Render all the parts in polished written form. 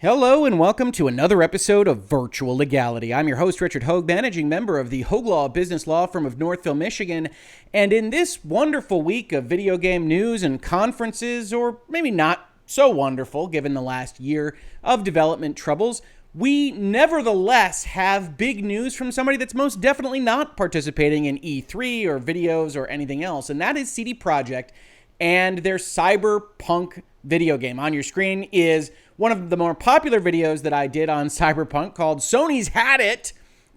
Hello and welcome to another episode of Virtual Legality. I'm your host, Richard Hoeg, managing member of the Hoeg Law business law firm of Northville, Michigan. And in this wonderful week of video game news and conferences, or maybe not so wonderful given the last year of development troubles, we nevertheless have big news from somebody that's most definitely not participating in E3 or videos or anything else, and that is CD Projekt and their Cyberpunk video game. On your screen is one of the more popular videos that I did on Cyberpunk called Sony's Had It,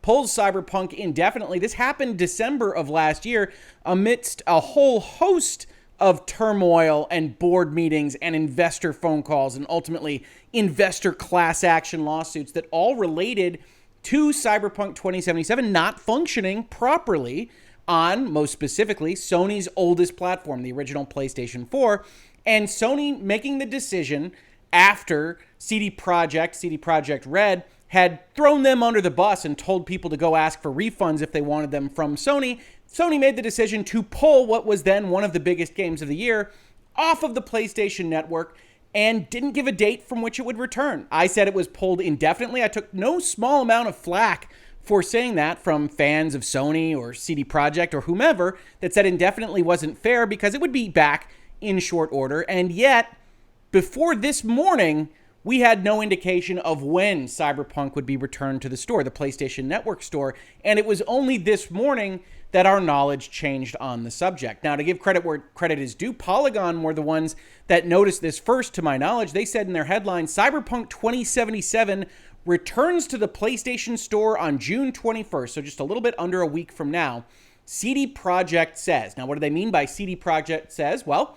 pulls Cyberpunk indefinitely. This happened December of last year amidst a whole host of turmoil and board meetings and investor phone calls and ultimately investor class action lawsuits that all related to Cyberpunk 2077 not functioning properly on, most specifically, Sony's oldest platform, the original PlayStation 4, and Sony making the decision after CD Projekt Red, had thrown them under the bus and told people to go ask for refunds if they wanted them from Sony. Sony made the decision to pull what was then one of the biggest games of the year off of the PlayStation Network and didn't give a date from which it would return. I said it was pulled indefinitely. I took no small amount of flack for saying that from fans of Sony or CD Projekt or whomever that said indefinitely wasn't fair because it would be back in short order. And yet, before this morning, we had no indication of when Cyberpunk would be returned to the store, the PlayStation Network store, and it was only this morning that our knowledge changed on the subject. Now, to give credit where credit is due, Polygon were the ones that noticed this first, to my knowledge. They said in their headline, Cyberpunk 2077 returns to the PlayStation Store on June 21st, so just a little bit under a week from now. CD Projekt says. Now, what do they mean by CD Projekt says? Well,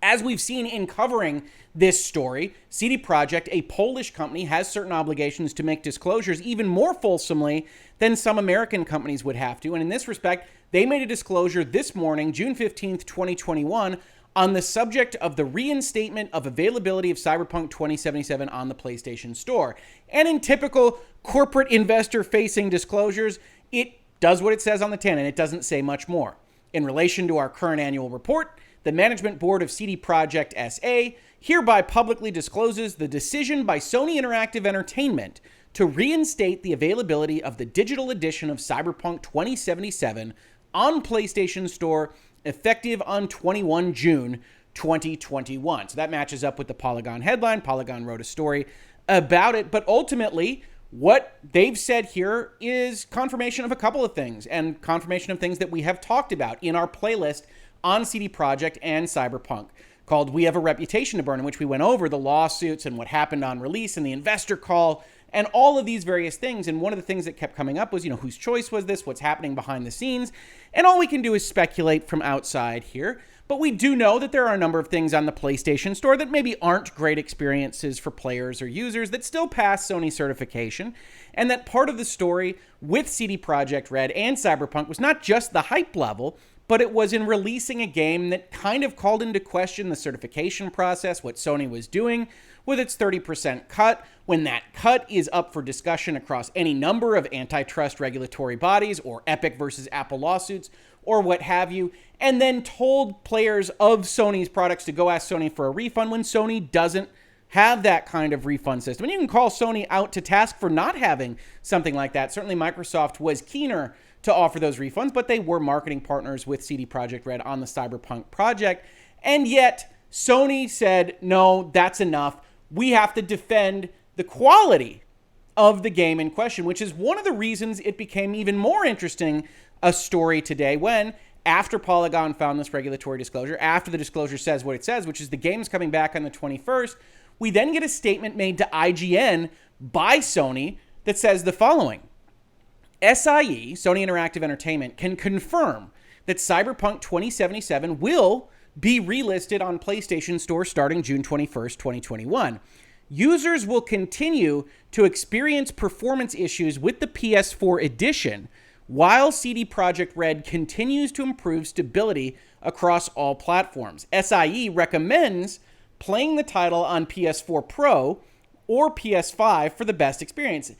as we've seen in covering this story, CD Projekt, a Polish company, has certain obligations to make disclosures even more fulsomely than some American companies would have to. And in this respect, they made a disclosure this morning, June 15th, 2021, on the subject of the reinstatement of availability of Cyberpunk 2077 on the PlayStation Store. And in typical corporate investor-facing disclosures, it does what it says on the tin, and it doesn't say much more. In relation to our current annual report, the management board of CD Projekt SA hereby publicly discloses the decision by Sony Interactive Entertainment to reinstate the availability of the digital edition of Cyberpunk 2077 on PlayStation Store effective on 21 June 2021. So that matches up with the Polygon headline. Polygon wrote a story about it, but ultimately what they've said here is confirmation of a couple of things and confirmation of things that we have talked about in our playlist on CD Projekt and Cyberpunk called We Have a Reputation to Burn, in which we went over the lawsuits and what happened on release and the investor call and all of these various things. And one of the things that kept coming up was, whose choice was this? What's happening behind the scenes? And all we can do is speculate from outside here. But we do know that there are a number of things on the PlayStation Store that maybe aren't great experiences for players or users that still pass Sony certification. And that part of the story with CD Projekt Red and Cyberpunk was not just the hype level, but it was in releasing a game that kind of called into question the certification process, what Sony was doing with its 30% cut, when that cut is up for discussion across any number of antitrust regulatory bodies or Epic versus Apple lawsuits or what have you, and then told players of Sony's products to go ask Sony for a refund when Sony doesn't have that kind of refund system. And you can call Sony out to task for not having something like that. Certainly Microsoft was keener to offer those refunds, but they were marketing partners with CD Projekt Red on the Cyberpunk project. And yet Sony said, no, that's enough. We have to defend the quality of the game in question, which is one of the reasons it became even more interesting a story today when, after Polygon found this regulatory disclosure, after the disclosure says what it says, which is the game's coming back on the 21st, we then get a statement made to IGN by Sony that says the following. SIE, Sony Interactive Entertainment, can confirm that Cyberpunk 2077 will be relisted on PlayStation Store starting June 21st, 2021. Users will continue to experience performance issues with the PS4 edition while CD Projekt Red continues to improve stability across all platforms. SIE recommends playing the title on PS4 Pro or PS5 for the best experience.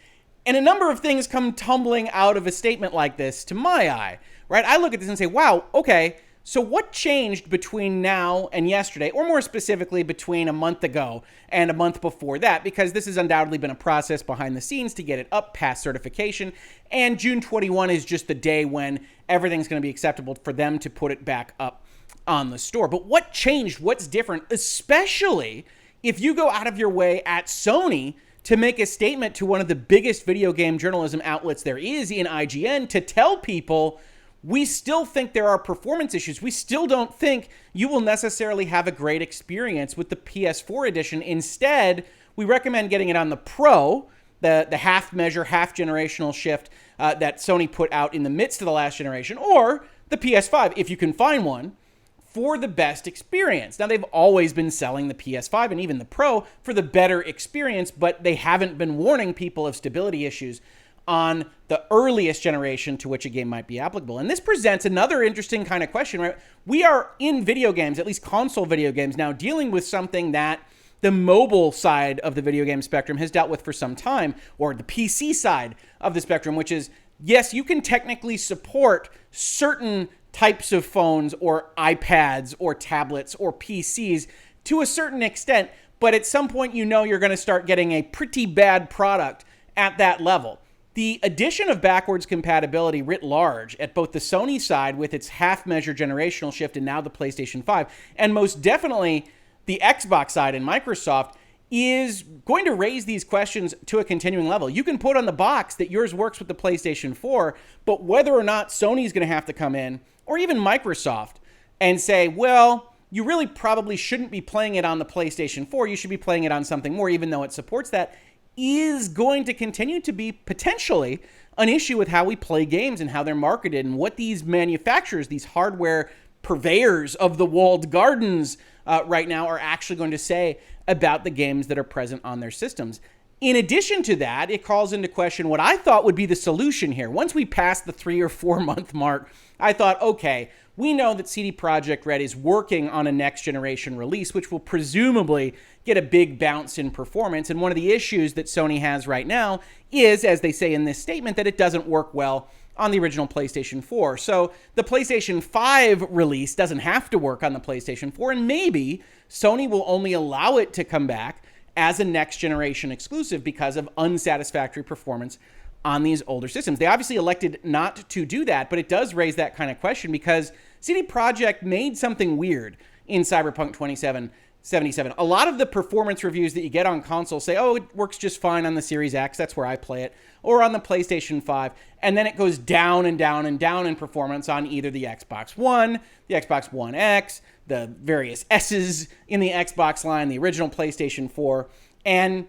And a number of things come tumbling out of a statement like this to my eye, right? I look at this and say, wow, okay, So what changed between now and yesterday, or more specifically between a month ago and a month before that? Because this has undoubtedly been a process behind the scenes to get it up past certification, and June 21 is just the day when everything's going to be acceptable for them to put it back up on the store. But what changed? What's different? Especially if you go out of your way at Sony to make a statement to one of the biggest video game journalism outlets there is in IGN to tell people, we still think there are performance issues. We still don't think you will necessarily have a great experience with the PS4 edition. Instead, we recommend getting it on the Pro, the half measure, half generational shift that Sony put out in the midst of the last generation, or the PS5, if you can find one, for the best experience. Now, they've always been selling the PS5 and even the Pro for the better experience, but they haven't been warning people of stability issues on the earliest generation to which a game might be applicable. And this presents another interesting kind of question, right? We are in video games, at least console video games now, dealing with something that the mobile side of the video game spectrum has dealt with for some time, or the PC side of the spectrum, which is, yes, you can technically support certain types of phones or iPads or tablets or PCs to a certain extent, but at some point you know you're going to start getting a pretty bad product at that level. The addition of backwards compatibility writ large at both the Sony side with its half-measure generational shift and now the PlayStation 5, and most definitely the Xbox side and Microsoft, is going to raise these questions to a continuing level. You can put on the box that yours works with the PlayStation 4, but whether or not Sony's going to have to come in, or even Microsoft, and say, well, you really probably shouldn't be playing it on the PlayStation 4, you should be playing it on something more, even though it supports that, is going to continue to be potentially an issue with how we play games and how they're marketed and what these manufacturers, these hardware purveyors of the walled gardens right now are actually going to say about the games that are present on their systems. In addition to that, it calls into question what I thought would be the solution here. Once we passed the 3 or 4 month mark, I thought, okay, we know that CD Projekt Red is working on a next generation release, which will presumably get a big bounce in performance. And one of the issues that Sony has right now is, as they say in this statement, that it doesn't work well on the original PlayStation 4. So the PlayStation 5 release doesn't have to work on the PlayStation 4, and maybe Sony will only allow it to come back as a next generation exclusive because of unsatisfactory performance on these older systems. They obviously elected not to do that, but it does raise that kind of question because CD Projekt made something weird in Cyberpunk 2077. A lot of the performance reviews that you get on console say, oh, it works just fine on the Series X, that's where I play it, or on the PlayStation 5, and then it goes down and down and down in performance on either the Xbox One, the Xbox One X, the various S's in the Xbox line, the original PlayStation 4, and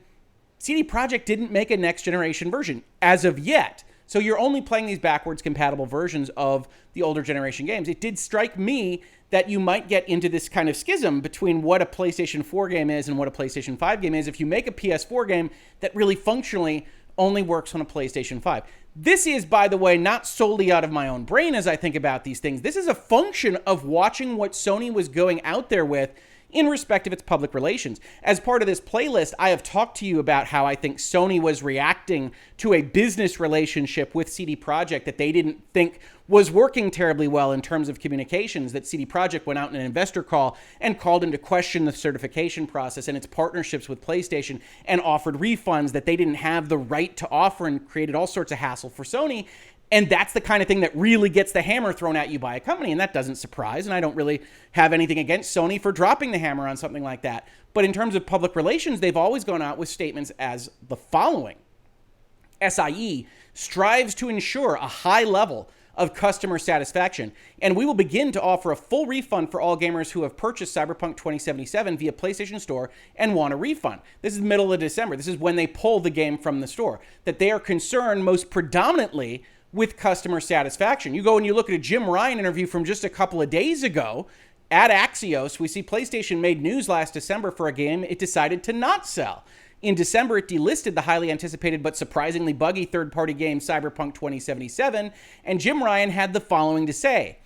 CD Projekt didn't make a next generation version as of yet. So you're only playing these backwards compatible versions of the older generation games. It did strike me that you might get into this kind of schism between what a PlayStation 4 game is and what a PlayStation 5 game is if you make a PS4 game that really functionally only works on a PlayStation 5. This is, by the way, not solely out of my own brain as I think about these things. This is a function of watching what Sony was going out there with in respect of its public relations. As part of this playlist, I have talked to you about how I think Sony was reacting to a business relationship with CD Projekt that they didn't think was working terribly well in terms of communications, that CD Projekt went out in an investor call and called into question the certification process and its partnerships with PlayStation and offered refunds that they didn't have the right to offer and created all sorts of hassle for Sony. And that's the kind of thing that really gets the hammer thrown at you by a company, and that doesn't surprise, and I don't really have anything against Sony for dropping the hammer on something like that. But in terms of public relations, they've always gone out with statements as the following. SIE strives to ensure a high level of customer satisfaction, and we will begin to offer a full refund for all gamers who have purchased Cyberpunk 2077 via PlayStation Store and want a refund. This is middle of December. This is when they pull the game from the store. That they are concerned most predominantly with customer satisfaction. You go and you look at a Jim Ryan interview from just a couple of days ago at Axios. We see PlayStation made news last December for a game it decided to not sell. In December, it delisted the highly anticipated but surprisingly buggy third-party game Cyberpunk 2077, and Jim Ryan had the following to say.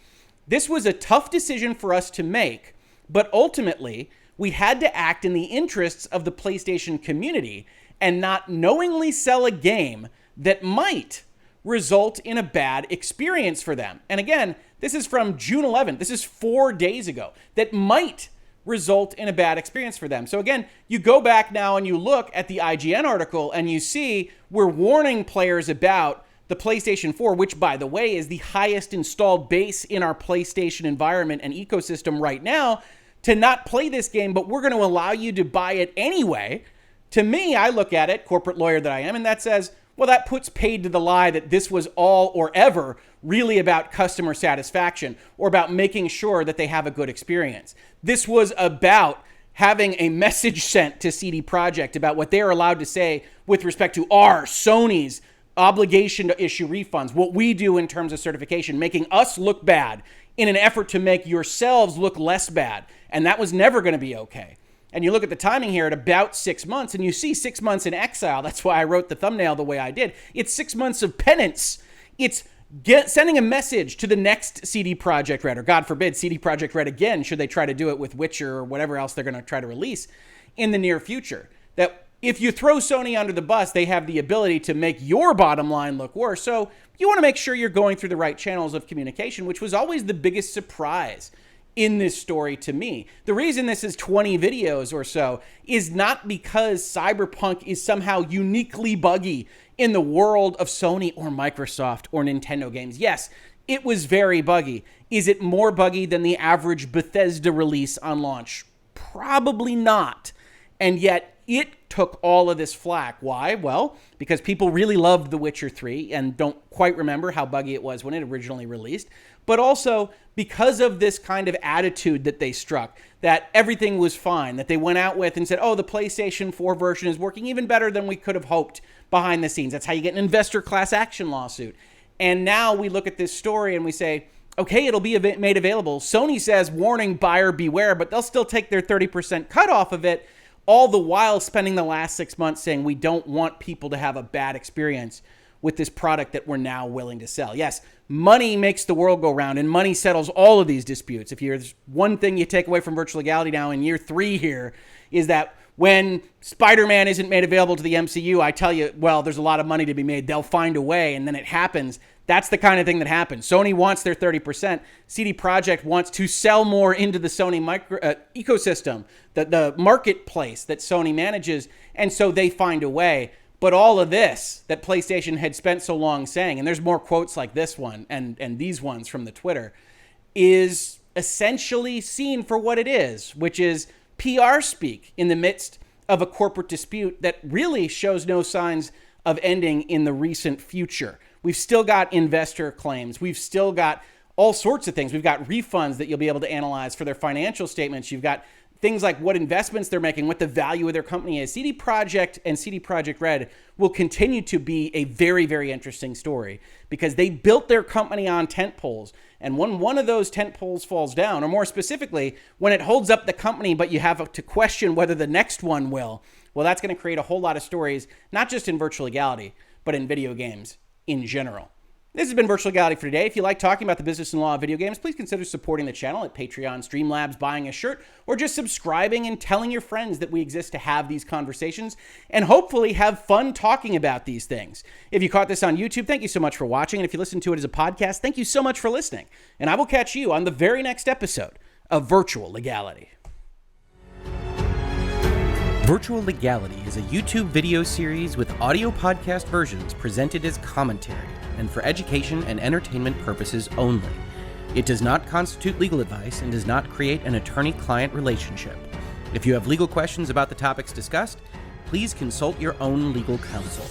This was a tough decision for us to make, but ultimately, we had to act in the interests of the PlayStation community and not knowingly sell a game that might result in a bad experience for them. And again, this is from June 11th. This is 4 days ago. That might result in a bad experience for them. So again, you go back now and you look at the IGN article and you see we're warning players about the PlayStation 4, which, by the way, is the highest installed base in our PlayStation environment and ecosystem right now, to not play this game, but we're going to allow you to buy it anyway. To me, I look at it, corporate lawyer that I am, and that says, well, that puts paid to the lie that this was all or ever really about customer satisfaction or about making sure that they have a good experience. This was about having a message sent to CD Projekt about what they're allowed to say with respect to Sony's obligation to issue refunds, what we do in terms of certification, making us look bad in an effort to make yourselves look less bad. And that was never going to be okay. And you look at the timing here at about 6 months, and you see 6 months in exile. That's why I wrote the thumbnail the way I did. It's 6 months of penance. It's sending a message to the next CD Projekt Red, or God forbid, CD Projekt Red again, should they try to do it with Witcher or whatever else they're going to try to release in the near future. That if you throw Sony under the bus, they have the ability to make your bottom line look worse. So you want to make sure you're going through the right channels of communication, which was always the biggest surprise in this story to me. The reason this is 20 videos or so is not because Cyberpunk is somehow uniquely buggy in the world of Sony or Microsoft or Nintendo games. Yes, it was very buggy. Is it more buggy than the average Bethesda release on launch? Probably not. And yet it took all of this flack. Why? Well, because people really loved The Witcher 3 and don't quite remember how buggy it was when it originally released. But also because of this kind of attitude that they struck, that everything was fine, that they went out with and said, oh, the PlayStation 4 version is working even better than we could have hoped behind the scenes. That's how you get an investor class action lawsuit. And now we look at this story and we say, okay, it'll be made available. Sony says, warning, buyer beware, but they'll still take their 30% cut off of it, all the while spending the last 6 months saying we don't want people to have a bad experience with this product that we're now willing to sell. Yes, money makes the world go round, and money settles all of these disputes. If there's one thing you take away from Virtual Legality now in year 3 here, is that when Spider-Man isn't made available to the MCU, I tell you, well, there's a lot of money to be made. They'll find a way, and then it happens. That's the kind of thing that happens. Sony wants their 30%. CD Projekt wants to sell more into the Sony ecosystem, the marketplace that Sony manages, and so they find a way. But all of this that PlayStation had spent so long saying, and there's more quotes like this one and these ones from the Twitter, is essentially seen for what it is, which is PR speak in the midst of a corporate dispute that really shows no signs of ending in the recent future. We've still got investor claims. We've still got all sorts of things. We've got refunds that you'll be able to analyze for their financial statements. You've got things like what investments they're making, what the value of their company is. CD Projekt and CD Projekt Red will continue to be a very, very interesting story because they built their company on tentpoles. And when one of those tentpoles falls down, or more specifically, when it holds up the company, but you have to question whether the next one will, well, that's going to create a whole lot of stories, not just in Virtual Legality, but in video games in general. This has been Virtual Legality for today. If you like talking about the business and law of video games, please consider supporting the channel at Patreon, Streamlabs, buying a shirt, or just subscribing and telling your friends that we exist to have these conversations and hopefully have fun talking about these things. If you caught this on YouTube, thank you so much for watching. And if you listen to it as a podcast, thank you so much for listening. And I will catch you on the very next episode of Virtual Legality. Virtual Legality is a YouTube video series with audio podcast versions presented as commentary and for education and entertainment purposes only. It does not constitute legal advice and does not create an attorney-client relationship. If you have legal questions about the topics discussed, please consult your own legal counsel.